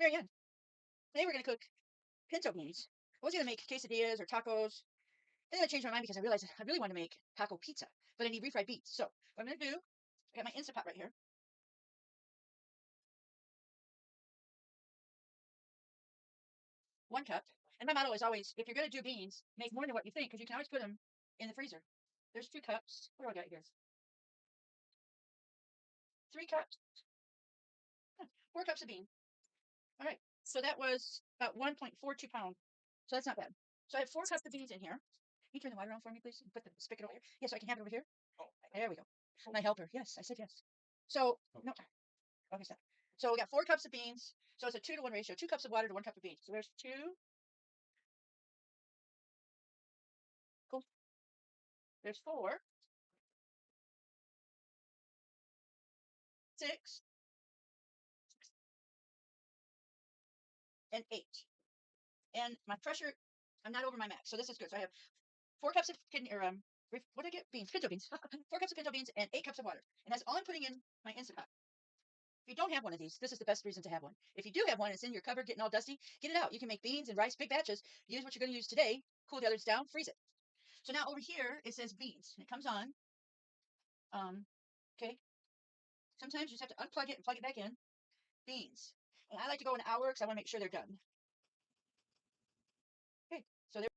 Marianne. Today we're going to cook pinto beans. I was going to make quesadillas or tacos. Then I changed my mind because I realized I really want to make taco pizza, but I need refried beans. So what I'm going to do, I got my Instant Pot right here. 1 cup. And my motto is always, if you're going to do beans, make more than what you think, because you can always put them in the freezer. There's 2 cups. What do I got here? 3 cups. 4 cups of beans. All right. So that was about 1.42 pounds. So that's not bad. So I have 4 cups of beans in here. Can you turn the water on for me, please? And put the spigot over here. Yes, so I can have it over here. There we go. My helper. Yes, I said yes. So, no. Okay, stop. So we got 4 cups of beans. So it's a 2-to-1 ratio. 2 cups of water to 1 cup of beans. So there's 2. Cool. There's 4. 6. And 8. And my pressure, I'm not over my max. So this is good. So I have 4 cups of what did I get? Beans, pinto beans. 4 cups of pinto beans and 8 cups of water. And that's all I'm putting in my Instant Pot. If you don't have one of these, this is the best reason to have one. If you do have one, it's in your cupboard getting all dusty, get it out. You can make beans and rice, big batches. Use what you're going to use today, cool the others down, freeze it. So now over here, it says beans. And it comes on. Okay. Sometimes you just have to unplug it and plug it back in. Beans. And I like to go an hour because I want to make sure they're done. Okay. So they're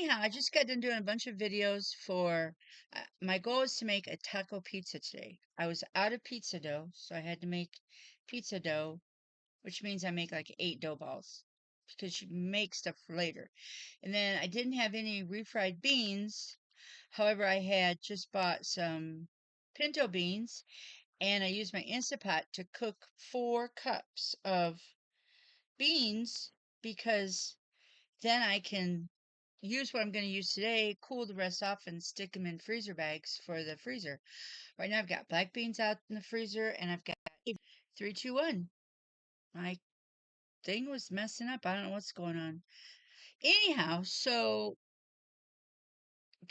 anyhow, I just got done doing a bunch of videos for, my goal is to make a taco pizza today. I was out of pizza dough, so I had to make pizza dough, which means I make like 8 dough balls because you make stuff for later. And then I didn't have any refried beans. However, I had just bought some pinto beans and I used my Instant Pot to cook 4 cups of beans because then I can use what I'm going to use today, cool the rest off, and stick them in freezer bags for the freezer. Right now, I've got black beans out in the freezer, and I've got 3, 2, 1. My thing was messing up. I don't know what's going on. Anyhow, so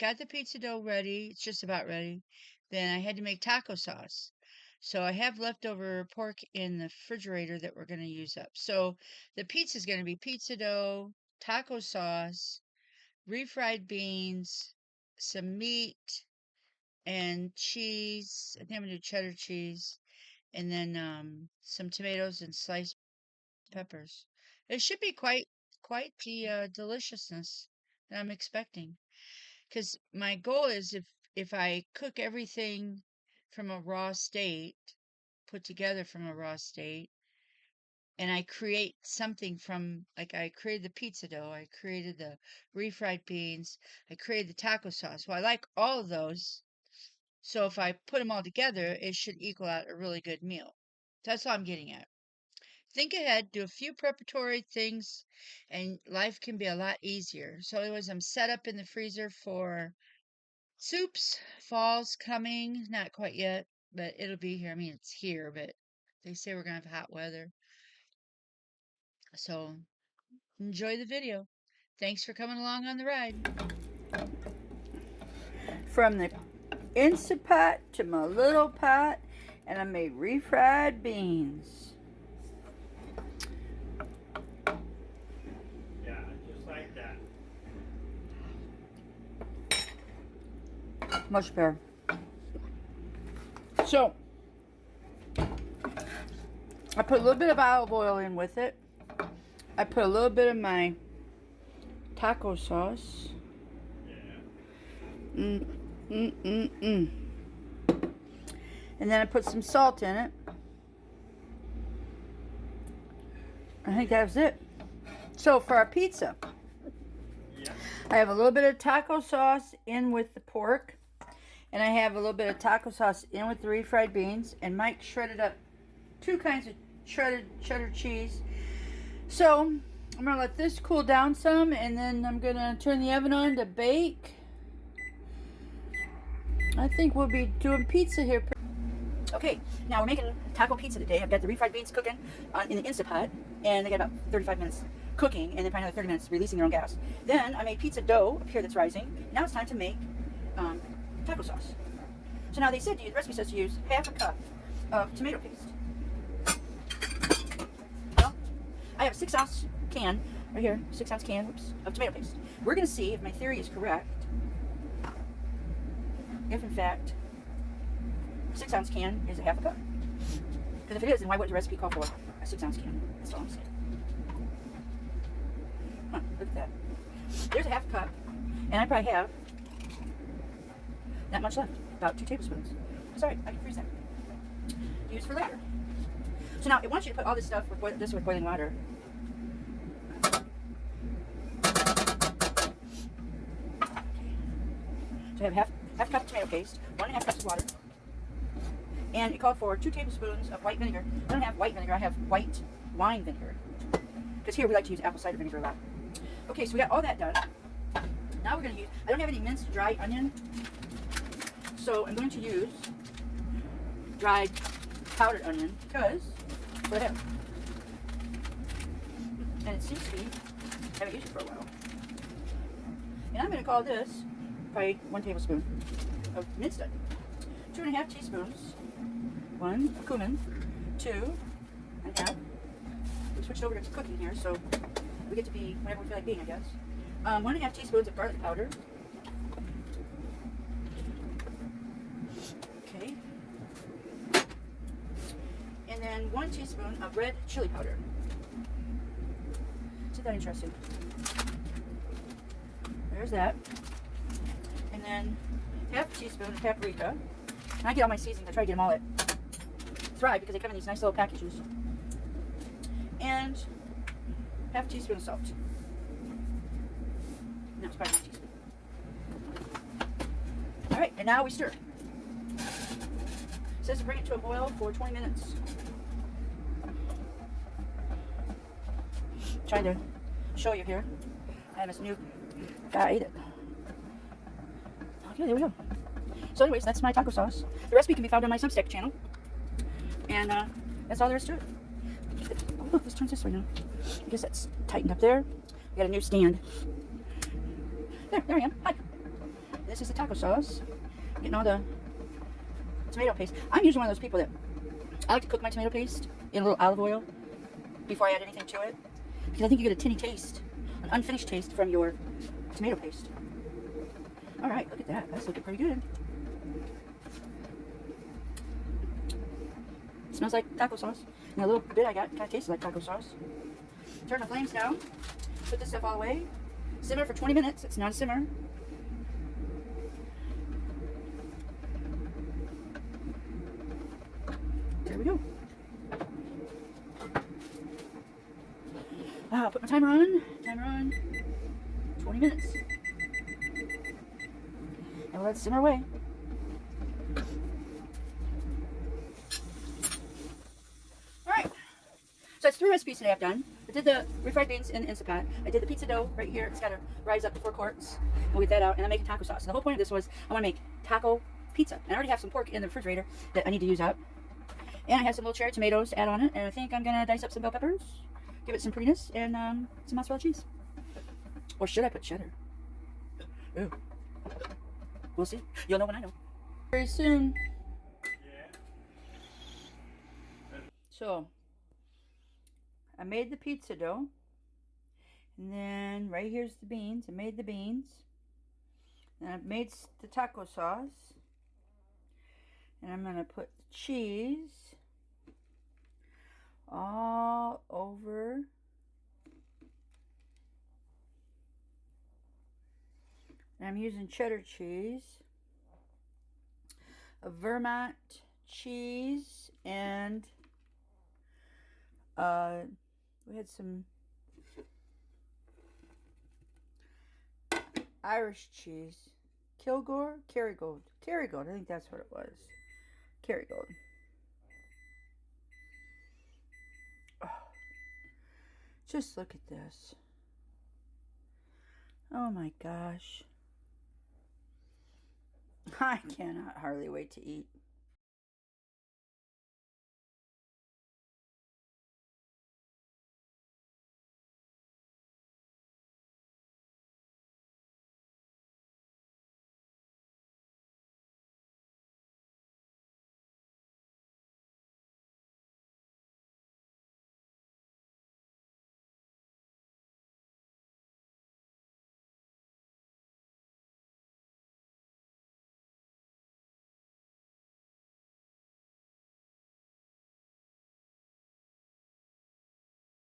got the pizza dough ready. It's just about ready. Then I had to make taco sauce. So I have leftover pork in the refrigerator that we're going to use up. So the pizza is going to be pizza dough, taco sauce, refried beans, some meat, and cheese. I think I'm gonna do cheddar cheese, and then some tomatoes and sliced peppers. It should be quite the deliciousness that I'm expecting. Because my goal is if I cook everything from a raw state, put together from a raw state, and I create something from, like I created the pizza dough, I created the refried beans, I created the taco sauce. Well, I like all of those. So if I put them all together, it should equal out a really good meal. That's all I'm getting at. Think ahead, do a few preparatory things, and life can be a lot easier. So anyways, I'm set up in the freezer for soups. Fall's coming, not quite yet, but it'll be here. I mean, it's here, but they say we're gonna have hot weather. So enjoy the video. Thanks for coming along on the ride. From the Instant Pot to my little pot, and I made refried beans. Yeah, just like that. Much better. So, I put a little bit of olive oil in with it. I put a little bit of my taco sauce. Yeah. And then I put some salt in it. I think that was it. So for our pizza, Yeah. I have a little bit of taco sauce in with the pork. And I have a little bit of taco sauce in with the refried beans. And Mike shredded up 2 kinds of shredded cheddar cheese. So I'm going to let this cool down some. And then I'm going to turn the oven on to bake. I think we'll be doing pizza here. Okay, now we're making taco pizza today. I've got the refried beans cooking in the Instant Pot, and they got about 35 minutes cooking, and then probably another 30 minutes releasing their own gas. Then I made pizza dough up here that's rising. Now it's time to make taco sauce. So now they said the recipe says to use half a cup of tomato paste. Well, I have a 6-ounce can right here, 6-ounce can of tomato paste. We're going to see if my theory is correct. If in fact 6-ounce can is a half a cup. Because if it is, then why would the recipe call for a 6-ounce can? That's all I'm saying. Huh, look at that. There's a half a cup, and I probably have that much left, about 2 tablespoons. Sorry, I can freeze that. Use for later. So now it wants you to put all this stuff with boiling water. So I have half a cup of tomato paste, 1.5 cups of water. And it called for 2 tablespoons of white vinegar. I don't have white vinegar, I have white wine vinegar. Because here we like to use apple cider vinegar a lot. Okay, so we got all that done. Now we're going to use, I don't have any minced dried onion. So I'm going to use dried powdered onion because that's what I have. And it seems to be, I haven't used it for a while. And I'm going to call this probably 1 tablespoon of minced onion. 2.5 teaspoons. 1 cumin, 2.5. We switched over to cooking here, so we get to be whatever we feel like being, I guess. 1.5 teaspoons of garlic powder. Okay. And then 1 teaspoon of red chili powder. Isn't that interesting? There's that. And then half a teaspoon of paprika. And I get all my seasonings. I try to get them all at Thrive because they come in these nice little packages. And half a teaspoon of salt. No, it's probably not a teaspoon. Alright, and now we stir. It says to bring it to a boil for 20 minutes. Trying to show you here. I have this new guy that. Okay, there we go. So, anyways, that's my taco sauce. The recipe can be found on my Substack channel. And that's all there is to it. Oh, look, this turns this way now. I guess that's tightened up there. We got a new stand. There I am. Hi. This is the taco sauce. Getting all the tomato paste. I'm usually one of those people that I like to cook my tomato paste in a little olive oil before I add anything to it. Because I think you get a tinny taste, an unfinished taste from your tomato paste. Alright, look at that. That's looking pretty good. It smells like taco sauce. And a little bit I got kind of tastes like taco sauce. Turn the flames down. Put this stuff all away. Simmer for 20 minutes. It's not a simmer. There we go. Put my timer on. Timer on. 20 minutes. And we'll let it simmer away. Alright. So that's 3 recipes today I've done. I did the refried beans in the Instant Pot. I did the pizza dough right here. It's got to rise up to 4 quarts. We'll get that out. And I'm making taco sauce. And the whole point of this was I want to make taco pizza. And I already have some pork in the refrigerator that I need to use up. And I have some little cherry tomatoes to add on it. And I think I'm going to dice up some bell peppers. Give it some prettiness and some mozzarella cheese. Or should I put cheddar? Ooh. We'll see. You'll know when I know. Very soon. So, I made the pizza dough. And then right here's the beans. I made the beans. And I've made the taco sauce. And I'm going to put the cheese all over and I'm using cheddar cheese, a Vermont cheese, and we had some Irish cheese, Kerrygold, I think that's what it was, Kerrygold. Just look at this. Oh my gosh. I cannot hardly wait to eat.